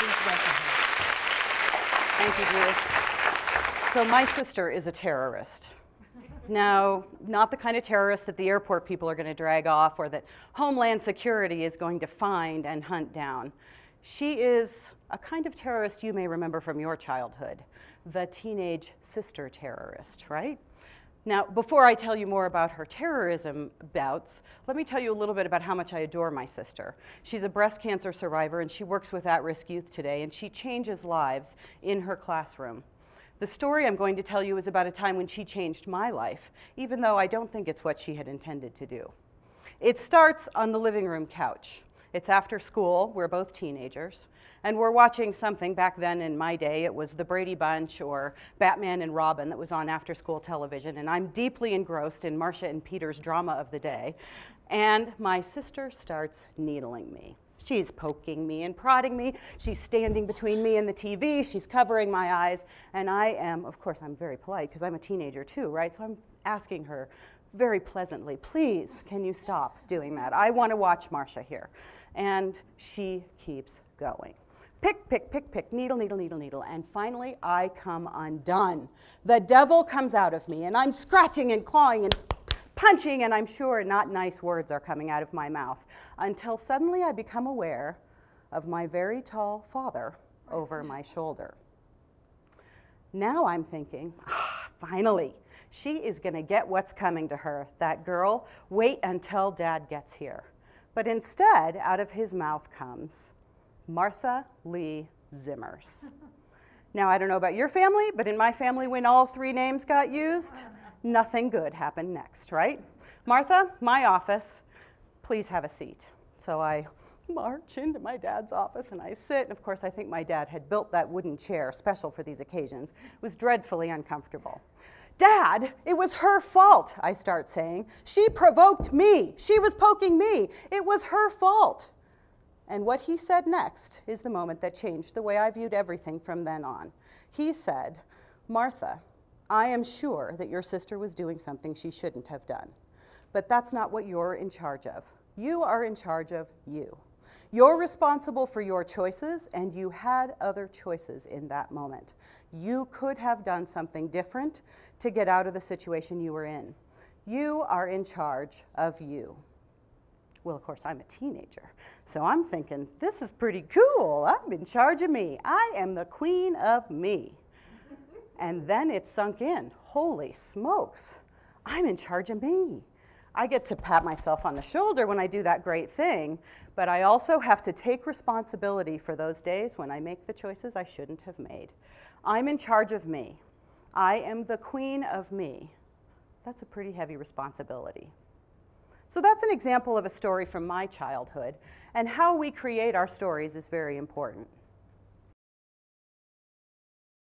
Please welcome her. Thank you, Judith. So my sister is a terrorist. Now, not the kind of terrorist that the airport people are going to drag off or that Homeland Security is going to find and hunt down. She is a kind of terrorist you may remember from your childhood, the teenage sister terrorist, right? Now, before I tell you more about her terrorism bouts, let me tell you a little bit about how much I adore my sister. She's a breast cancer survivor, and she works with at-risk youth today, and she changes lives in her classroom. The story I'm going to tell you is about a time when she changed my life, even though I don't think it's what she had intended to do. It starts on the living room couch. It's after school, we're both teenagers, and we're watching something. Back then in my day, it was The Brady Bunch or Batman and Robin that was on after-school television, and I'm deeply engrossed in Marcia and Peter's drama of the day, and my sister starts needling me. She's poking me and prodding me. She's standing between me and the TV. She's covering my eyes, and I am, of course, I'm very polite because I'm a teenager too, right? So I'm asking her very pleasantly, please, can you stop doing that? I want to watch Marcia here. And she keeps going. Pick, pick, pick, pick, needle, needle, needle, needle. And finally, I come undone. The devil comes out of me, and I'm scratching and clawing and punching, and I'm sure not nice words are coming out of my mouth, until suddenly I become aware of my very tall father over my shoulder. Now I'm thinking, finally, she is going to get what's coming to her. That girl, wait until Dad gets here. But instead, out of his mouth comes Martha Lee Zimmers. Now, I don't know about your family, but in my family, when all three names got used, nothing good happened next, right? Martha, my office, please have a seat. So I march into my dad's office and I sit, and of course I think my dad had built that wooden chair special for these occasions. It was dreadfully uncomfortable. Dad, it was her fault, I start saying. She provoked me. She was poking me. It was her fault. And what he said next is the moment that changed the way I viewed everything from then on. He said, Martha, I am sure that your sister was doing something she shouldn't have done, but that's not what you're in charge of. You are in charge of you. You're responsible for your choices, and you had other choices in that moment. You could have done something different to get out of the situation you were in. You are in charge of you. Well, of course, I'm a teenager, so I'm thinking, this is pretty cool. I'm in charge of me. I am the queen of me. And then it sunk in. Holy smokes, I'm in charge of me. I get to pat myself on the shoulder when I do that great thing, but I also have to take responsibility for those days when I make the choices I shouldn't have made. I'm in charge of me. I am the queen of me. That's a pretty heavy responsibility. So that's an example of a story from my childhood, and how we create our stories is very important.